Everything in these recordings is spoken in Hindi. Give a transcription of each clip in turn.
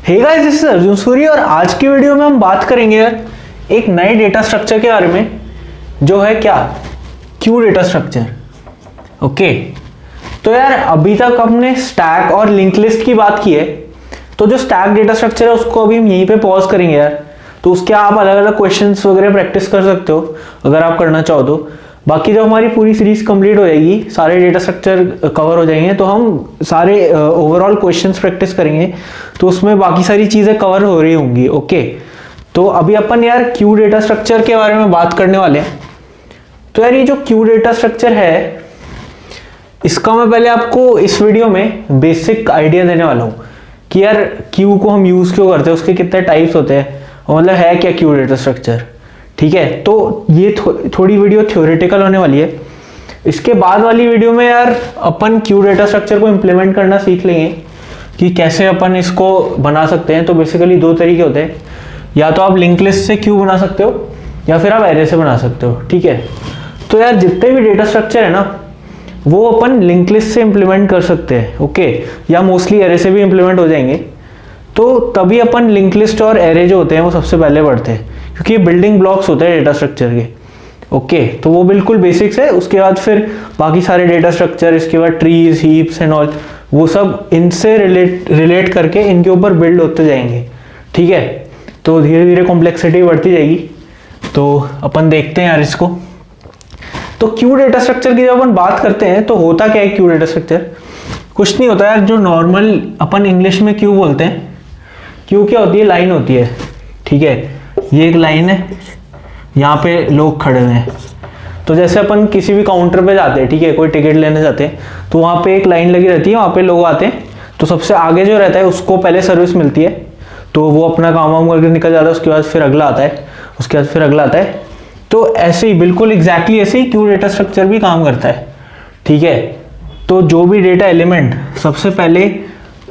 Hey guys, this is Arjun Suri और आज की वीडियो में हम बात करेंगे यार एक नए डेटा स्ट्रक्चर के बारे में जो है क्या क्यू डेटा स्ट्रक्चर। ओके, तो यार अभी तक हमने स्टैक और लिंक लिस्ट की बात की है, तो जो स्टैक डेटा स्ट्रक्चर है उसको अभी हम यहीं पे पॉज करेंगे यार। तो उसके आप अलग अलग क्वेश्चंस वगैरह प्रैक्टिस कर सकते हो अगर आप करना चाहो तो। बाकी जब हमारी पूरी सीरीज कंप्लीट हो जाएगी, सारे डेटा स्ट्रक्चर कवर हो जाएंगे, तो हम सारे ओवरऑल क्वेश्चंस प्रैक्टिस करेंगे, तो उसमें बाकी सारी चीज़ें कवर हो रही होंगी। ओके, तो अभी अपन यार क्यू डेटा स्ट्रक्चर के बारे में बात करने वाले हैं। तो यार ये जो क्यू डेटा स्ट्रक्चर है, इसका मैं पहले आपको इस वीडियो में बेसिक आइडिया देने वाला हूँ कि यार क्यू को हम यूज़ क्यों करते हैं, उसके कितने टाइप्स होते हैं और मतलब है क्या क्यू डेटा स्ट्रक्चर। ठीक है, तो ये थोड़ी वीडियो थ्योरेटिकल होने वाली है। इसके बाद वाली वीडियो में यार अपन क्यू डेटा स्ट्रक्चर को इम्प्लीमेंट करना सीख लेंगे कि कैसे अपन इसको बना सकते हैं। तो बेसिकली दो तरीके होते हैं, या तो आप लिंक लिस्ट से क्यू बना सकते हो या फिर आप एरे से बना सकते हो। ठीक है, तो यार जितने भी डेटा स्ट्रक्चर है ना वो अपन लिंक लिस्ट से इम्प्लीमेंट कर सकते हैं। ओके, या मोस्टली एरे से भी इम्प्लीमेंट हो जाएंगे। तो तभी अपन लिंक लिस्ट और एरे जो होते हैं वो सबसे पहले पढ़ते हैं, क्योंकि ये बिल्डिंग ब्लॉक्स होते हैं डेटा स्ट्रक्चर के। ओके, तो वो बिल्कुल बेसिक्स है। उसके बाद फिर बाकी सारे डेटा स्ट्रक्चर, इसके बाद ट्रीज, हीप्स एंड ऑल, वो सब इनसे रिलेट करके इनके ऊपर बिल्ड होते जाएंगे। ठीक है, तो धीरे धीरे कॉम्प्लेक्सिटी बढ़ती जाएगी। तो अपन देखते हैं यार इसको। तो क्यू डेटा स्ट्रक्चर की जब अपन बात करते हैं तो होता क्या है क्यू डेटा स्ट्रक्चर? कुछ नहीं होता यार, जो नॉर्मल अपन इंग्लिश में क्यू बोलते हैं, क्यू क्या होती है? लाइन होती है। ठीक है, ये एक लाइन है, यहाँ पे लोग खड़े हुए हैं। तो जैसे अपन किसी भी काउंटर पे जाते हैं, ठीक है, कोई टिकट लेने जाते हैं, तो वहाँ पे एक लाइन लगी रहती है, वहाँ पे लोग आते हैं। तो सबसे आगे जो रहता है उसको पहले सर्विस मिलती है, तो वो अपना काम वाम करके निकल जाता है। उसके बाद फिर अगला आता है, उसके बाद फिर अगला आता है। तो ऐसे ही बिल्कुल एग्जैक्टली ऐसे ही क्यू डेटा स्ट्रक्चर भी काम करता है। ठीक है, तो जो भी डेटा एलिमेंट सबसे पहले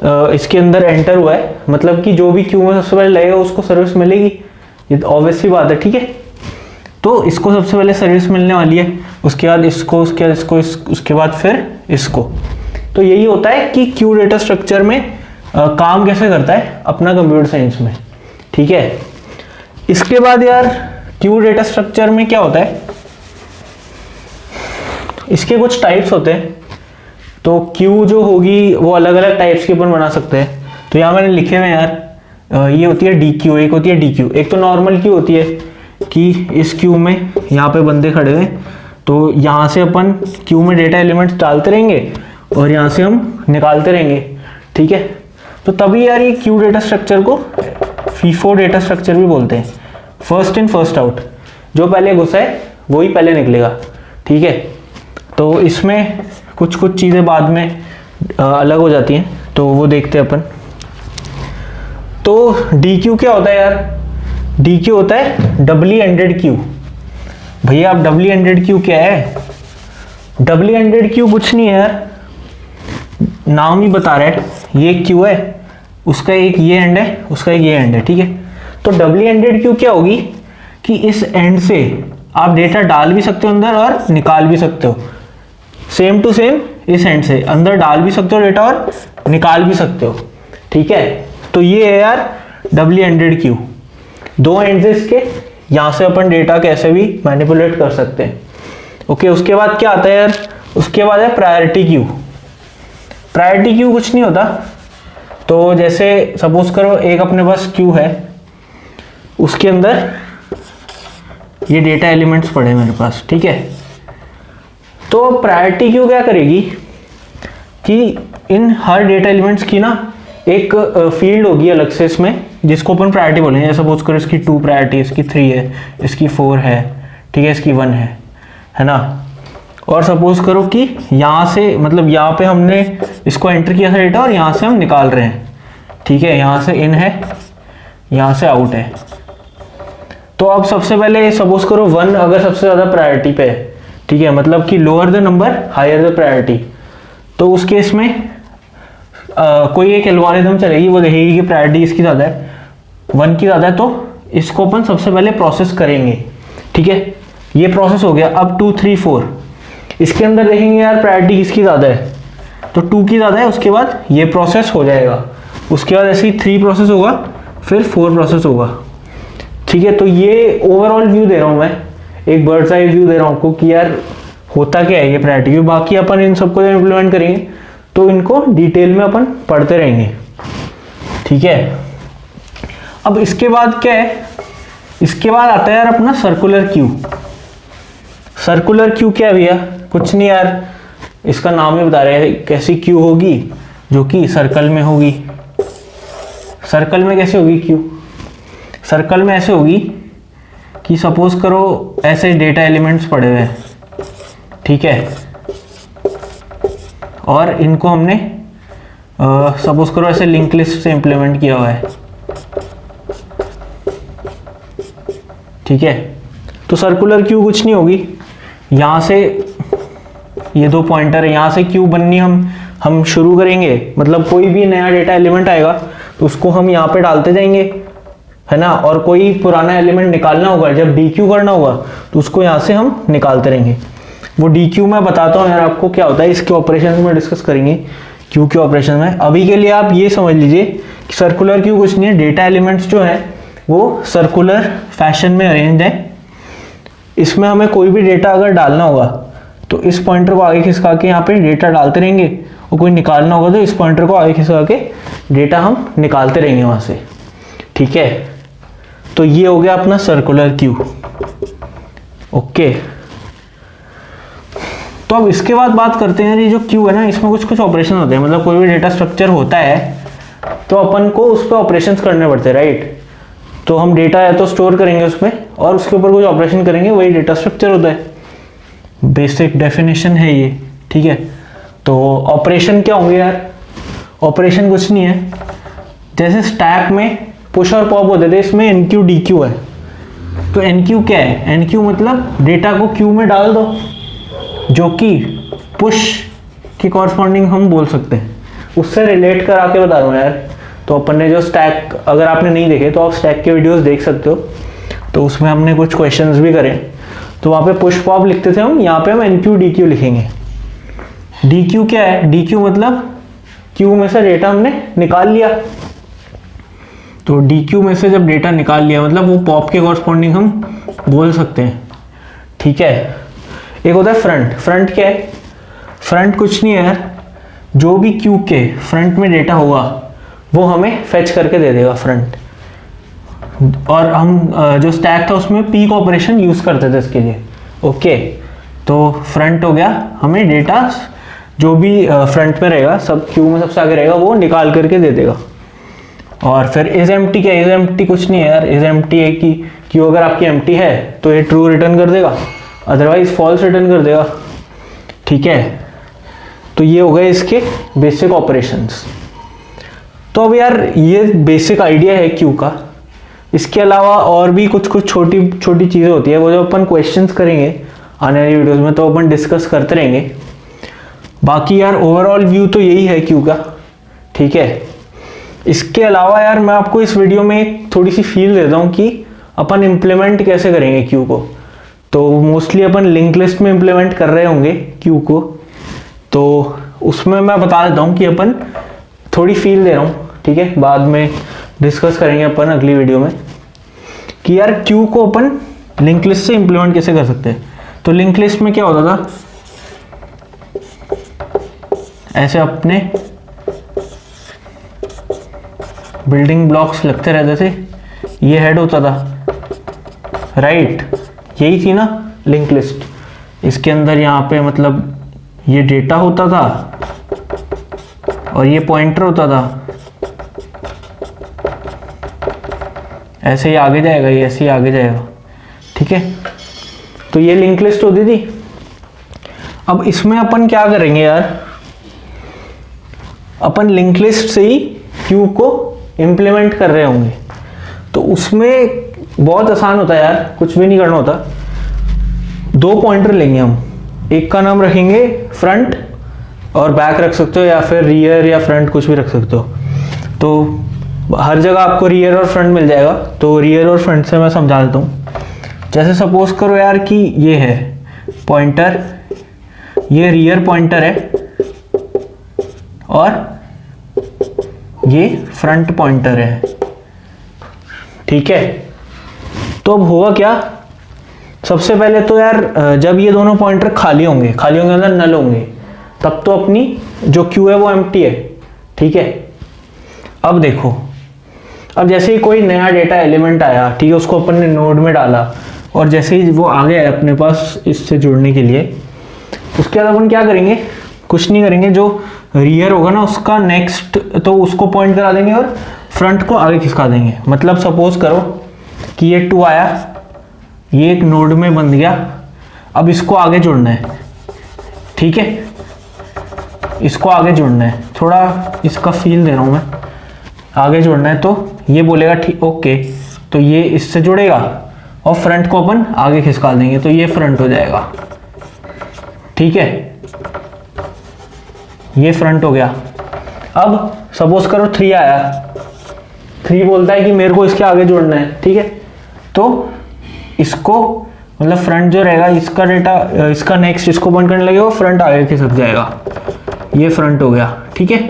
इसके अंदर एंटर हुआ है, मतलब कि जो भी क्यू में सबसे पहले लगेगा उसको सर्विस मिलेगी, ये ऑब्वियस सी बात है। ठीक है, तो इसको सबसे पहले सर्विस मिलने वाली है, उसके बाद इसको, उसके बाद इसको, उसके बाद फिर इसको। तो यही होता है कि क्यू डेटा स्ट्रक्चर में काम कैसे करता है अपना कंप्यूटर साइंस में। ठीक है, इसके बाद यार क्यू डेटा स्ट्रक्चर में क्या होता है, इसके कुछ टाइप्स होते हैं। तो क्यू जो होगी वो अलग अलग टाइप्स के अपन बना सकते हैं। तो यहाँ मैंने लिखे हुए यार, ये होती है डी क्यू, एक होती है डी क्यू। एक तो नॉर्मल क्यू होती है कि इस क्यू में यहाँ पे बंदे खड़े हुए, तो यहाँ से अपन क्यू में डेटा एलिमेंट्स डालते रहेंगे और यहाँ से हम निकालते रहेंगे। ठीक है, तो तभी यार ये क्यू डेटा स्ट्रक्चर को फीफो डेटा स्ट्रक्चर भी बोलते हैं। फर्स्ट इन फर्स्ट आउट, जो पहले घुसा है वही पहले निकलेगा। ठीक है, तो इसमें कुछ कुछ चीज़ें बाद में अलग हो जाती हैं, तो वो देखते हैं अपन। तो डी क्यू क्या होता है यार? डी क्यू होता है डबली एंडेड क्यू। भैया आप डबली एंडेड क्यू क्या है? डबली एंडेड क्यू कुछ नहीं है यार, नाम ही बता रहा है। ये क्यू है, उसका एक ये एंड है, उसका एक ये एंड है। ठीक है, तो डबली एंडेड क्यू क्या होगी कि इस एंड से आप डेटा डाल भी सकते हो अंदर और निकाल भी सकते हो। सेम टू सेम इस एंड से अंदर डाल भी सकते हो डेटा और निकाल भी सकते हो। ठीक है, तो ये है यार डबली एंडेड क्यू। दो एंड्स है इसके, यहाँ से अपन डेटा कैसे भी मैनिपुलेट कर सकते हैं। ओके, उसके बाद क्या आता है यार? उसके बाद है प्रायोरिटी क्यू। प्रायोरिटी क्यू कुछ नहीं होता। तो जैसे सपोज करो एक अपने पास क्यू है, उसके अंदर ये डेटा एलिमेंट्स पड़े मेरे पास। ठीक है, तो प्रायोरिटी क्यू क्या करेगी कि इन हर डेटा एलिमेंट्स की ना एक फील्ड होगी अलग से इसमें, जिसको अपन प्रायोरिटी बोलेंगे। सपोज करो इसकी 2 प्रायोरिटी, इसकी 3 है, इसकी 4 है, ठीक है, इसकी 1 है ना। और सपोज करो कि यहाँ से, मतलब यहाँ पे हमने इसको एंटर किया था डेटा और यहाँ से हम निकाल रहे हैं। ठीक है, यहाँ से इन है, यहाँ से आउट है। तो अब सबसे पहले सपोज करो 1 अगर सबसे ज़्यादा प्रायोरिटी पे है, ठीक है, मतलब कि lower the number higher the priority, तो उस केस में कोई एक एल्गोरिथम चलेगी, वो देखेगी कि प्रायोरिटी इसकी ज़्यादा है, 1 की ज़्यादा है, तो इसको अपन सबसे पहले प्रोसेस करेंगे। ठीक है, ये प्रोसेस हो गया। अब 2, 3, 4 इसके अंदर देखेंगे यार प्रायोरिटी किसकी ज़्यादा है, तो 2 की ज़्यादा है। उसके बाद ये प्रोसेस हो जाएगा, उसके बाद ऐसे ही 3 प्रोसेस होगा, फिर 4 प्रोसेस होगा। ठीक है, तो ये ओवरऑल व्यू दे रहा हूँ मैं, एक बर्ड्स आई व्यू दे रहा हूँ आपको कि यार होता क्या है ये प्रायोरिटी क्यू। बाकी अपन इन सबको जब इम्प्लीमेंट करेंगे तो इनको डिटेल में अपन पढ़ते रहेंगे। ठीक है, अब इसके बाद क्या है, इसके बाद आता है यार अपना सर्कुलर क्यू। सर्कुलर क्यू क्या है भैया, कुछ नहीं यार, इसका नाम ही बता रहे हैं कैसी क्यू होगी, जो कि सर्कल में होगी। सर्कल में कैसे होगी क्यू, सर्कल में ऐसे होगी कि सपोज करो ऐसे डेटा एलिमेंट्स पड़े हुए हैं, ठीक है, और इनको हमने सपोज करो ऐसे लिंक लिस्ट से इंप्लीमेंट किया हुआ है। ठीक है, तो सर्कुलर क्यू कुछ नहीं होगी, यहाँ से ये 2 पॉइंटर है, यहाँ से क्यू बननी हम शुरू करेंगे, मतलब कोई भी नया डेटा एलिमेंट आएगा तो उसको हम यहाँ पे डालते जाएंगे, है ना, और कोई पुराना एलिमेंट निकालना होगा, जब डी क्यू करना होगा तो उसको यहाँ से हम निकालते रहेंगे। वो डी क्यू मैं बताता हूँ यार आपको क्या होता है, इसके ऑपरेशन में डिस्कस करेंगे क्यू के ऑपरेशन में। अभी के लिए आप ये समझ लीजिए कि सर्कुलर क्यू कुछ नहीं है, डेटा एलिमेंट्स जो है वो सर्कुलर फैशन में अरेंज है। इसमें हमें कोई भी डेटा अगर डालना होगा तो इस पॉइंटर को आगे खिसका के यहाँ पे डेटा डालते रहेंगे, और कोई निकालना होगा तो इस पॉइंटर को आगे खिसका के डेटा हम निकालते रहेंगे वहाँ से। ठीक है, तो ये हो गया अपना सर्कुलर क्यू। ओके, तो अब इसके बाद बात करते हैं, ये जो क्यू है ना, इसमें कुछ ऑपरेशन होते हैं, मतलब कोई भी डेटा स्ट्रक्चर होता है तो अपन को उस पर ऑपरेशंस करने पड़ते हैं, राइट। तो हम डेटा है तो स्टोर करेंगे उसमें और उसके ऊपर कुछ ऑपरेशन करेंगे, वही डेटा स्ट्रक्चर होता है। बेसिक डेफिनेशन है ये। ठीक है, तो ऑपरेशन क्या होंगे यार, ऑपरेशन कुछ नहीं है, जैसे स्टैक में पुश और पॉप होते थे, इसमें एनक्यू डीक्यू है। तो एनक्यू क्या है, एनक्यू मतलब डेटा को क्यू में डाल दो, जो कि पुश की कॉरस्पॉन्डिंग हम बोल सकते हैं, उससे रिलेट करा के बता रहा हूँ यार। तो अपन ने जो स्टैक, अगर आपने नहीं देखे तो आप स्टैक के वीडियोस देख सकते हो, तो उसमें हमने कुछ क्वेश्चंस भी करे, तो वहाँ पे पुश पॉप लिखते थे हम, यहाँ पे हम एनक्यू डीक्यू लिखेंगे। डीक्यू क्या है, डीक्यू मतलब क्यू में से डेटा हमने निकाल लिया। तो डीक्यू में से जब डेटा निकाल लिया मतलब वो पॉप के कॉरस्पॉन्डिंग हम बोल सकते हैं। ठीक है, एक होता है फ्रंट। फ्रंट क्या है, फ्रंट कुछ नहीं है यार, जो भी क्यू के फ्रंट में डेटा होगा वो हमें फेच करके दे देगा फ्रंट। और हम जो स्टैक था उसमें पीक ऑपरेशन यूज करते थे इसके लिए। ओके, तो फ्रंट हो गया, हमें डेटा जो भी फ्रंट में रहेगा, सब क्यू में सबसे आगे रहेगा, वो निकाल करके दे देगा। और फिर इज एम्प्टी क्या है, इज एम्प्टी कुछ नहीं है यार, इज एम्प्टी है कि क्यू अगर आपकी एम्प्टी है तो ये ट्रू रिटर्न कर देगा, अदरवाइज फॉल्स रिटर्न कर देगा। ठीक है, तो ये हो गए इसके बेसिक ऑपरेशंस। तो अब यार ये बेसिक आइडिया है क्यू का। इसके अलावा और भी कुछ छोटी छोटी चीज़ें होती है, वो जो अपन क्वेश्चंस करेंगे आने वाली वीडियोस में तो अपन डिस्कस करते रहेंगे। बाकी यार ओवरऑल व्यू तो यही है क्यू का। ठीक है, इसके अलावा यार मैं आपको इस वीडियो में एक थोड़ी सी फील देता हूँ कि अपन इम्प्लीमेंट कैसे करेंगे क्यू को। तो मोस्टली अपन लिंक लिस्ट में इम्प्लीमेंट कर रहे होंगे क्यू को, तो उसमें मैं बता देता हूँ कि अपन थोड़ी फील दे रहा हूँ। ठीक है, बाद में डिस्कस करेंगे अपन अगली वीडियो में कि यार क्यू को अपन लिंक लिस्ट से इम्प्लीमेंट कैसे कर सकते हैं। तो लिंक लिस्ट में क्या होता था, ऐसे अपने बिल्डिंग ब्लॉक्स लगते रहते थे, ये हेड होता था, राइट, यही थी ना लिंक लिस्ट। इसके अंदर यहाँ पे मतलब ये डेटा होता था और ये पॉइंटर होता था, ऐसे ही आगे जाएगा, ये ऐसे ही आगे जाएगा। ठीक है, तो ये लिंक लिस्ट होती थी। अब इसमें अपन क्या करेंगे यार, अपन लिंक लिस्ट से ही क्यू को इम्प्लीमेंट कर रहे होंगे, तो उसमें बहुत आसान होता है यार, कुछ भी नहीं करना होता। 2 पॉइंटर लेंगे हम, एक का नाम रखेंगे फ्रंट और बैक रख सकते हो, या फिर रियर या फ्रंट कुछ भी रख सकते हो। तो हर जगह आपको रियर और फ्रंट मिल जाएगा, तो रियर और फ्रंट से मैं समझा देता हूँ। जैसे सपोज करो यार कि ये है पॉइंटर, ये रियर पॉइंटर है और ये फ्रंट पॉइंटर है, ठीक है। तो अब होगा क्या, सबसे पहले तो यार जब ये दोनों पॉइंटर खाली होंगे मतलब नल होंगे, तब तो अपनी जो क्यू है वो एम्प्टी है, ठीक है। अब देखो, अब जैसे ही कोई नया डेटा एलिमेंट आया, ठीक है, उसको अपन ने नोड में डाला और जैसे ही वो आ गया अपने पास इससे जुड़ने के लिए, उसके बाद अपन क्या करेंगे, कुछ नहीं करेंगे, जो रियर होगा ना उसका नेक्स्ट तो उसको पॉइंट करा देंगे और फ्रंट को आगे खिसका देंगे। मतलब सपोज करो कि ये 2 आया, ये एक नोड में बन गया, अब इसको आगे जोड़ना है, ठीक है, इसको आगे जोड़ना है, थोड़ा इसका फील दे रहा हूं मैं, आगे जोड़ना है। तो ये बोलेगा ठीक ओके, तो ये इससे जुड़ेगा और फ्रंट को अपन आगे खिसका देंगे, तो ये फ्रंट हो जाएगा, ठीक है, ये फ्रंट हो गया। अब सपोज करो 3 आया, 3 बोलता है कि मेरे को इसके आगे जोड़ना है, ठीक है, तो इसको मतलब फ्रंट जो रहेगा इसका डेटा, इसका नेक्स्ट इसको पॉइंट करने लगेगा, फ्रंट आगे खिसक जाएगा, ये फ्रंट हो गया, ठीक है।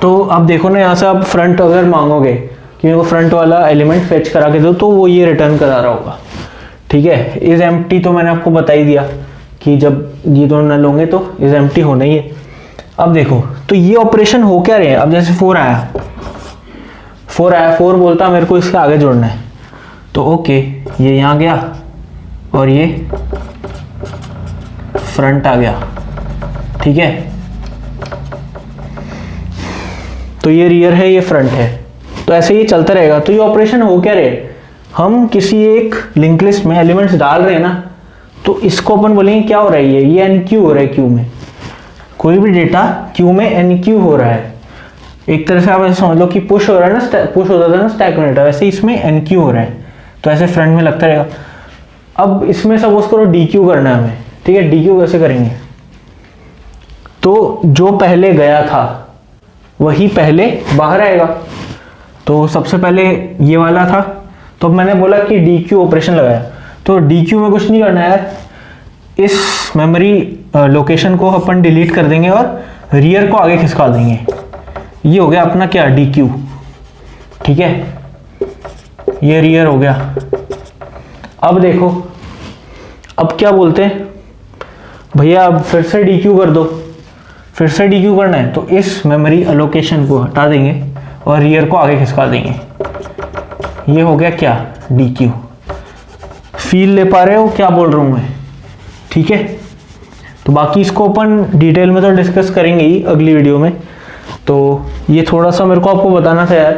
तो अब देखो ना, यहाँ से आप फ्रंट अगर मांगोगे कि मेरे को फ्रंट वाला एलिमेंट फेच करा के दो, तो वो ये रिटर्न करा रहा होगा, ठीक है। इज एम्प्टी तो मैंने आपको बता ही दिया कि जब ये दोनों नल होंगे तो इज एम्प्टी होना ही है। अब देखो, तो ये ऑपरेशन हो क्या रहे हैं, अब जैसे 4 आया, 4 बोलता मेरे को इसके आगे जोड़ना है, तो ओके, ये यहाँ गया और ये फ्रंट आ गया, ठीक है। तो ये रियर है, ये फ्रंट है, तो ऐसे ही चलता रहेगा। तो ये ऑपरेशन हो क्या रहे, हम किसी एक लिंक लिस्ट में एलिमेंट्स डाल रहे हैं ना, तो इसको अपन बोलेंगे क्या हो रहा है, ये एनक्यू हो रहा है, क्यू में कोई भी डेटा क्यू में एनक्यू हो रहा है। एक तरह से आप ऐसे समझ लो कि पुश हो रहा है ना, पुश होता था ना स्टैक में डेटा, वैसे इसमें एनक्यू हो रहा है, तो ऐसे फ्रंट में लगता रहेगा। अब इसमें सपोज करो डीक्यू करना है हमें, ठीक है, डीक्यू कैसे करेंगे, तो जो पहले गया था वही पहले बाहर आएगा। तो सबसे पहले ये वाला था, तो मैंने बोला कि डीक्यू ऑपरेशन लगाया, तो डीक्यू में कुछ नहीं करना है यार, इस मेमोरी लोकेशन को अपन डिलीट कर देंगे और रियर को आगे खिसका देंगे, ये हो गया अपना क्या, डीक्यू, ठीक है, ये रियर हो गया। अब देखो, अब क्या बोलते हैं भैया, अब फिर से डीक्यू कर दो, फिर से डीक्यू करना है, तो इस मेमोरी एलोकेशन को हटा देंगे और रियर को आगे खिसका देंगे, ये हो गया क्या, डीक्यू। फील ले पा रहे हो क्या बोल रहा हूं मैं, ठीक है। तो बाकी इसको अपन डिटेल में तो डिस्कस करेंगे ही अगली वीडियो में। तो ये थोड़ा सा मेरे को आपको बताना था यार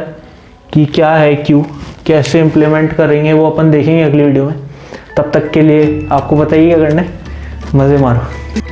कि क्या है क्यू, कैसे इम्प्लीमेंट करेंगे वो अपन देखेंगे अगली वीडियो में। तब तक के लिए आपको बताइए क्या करना है, मज़े मारो।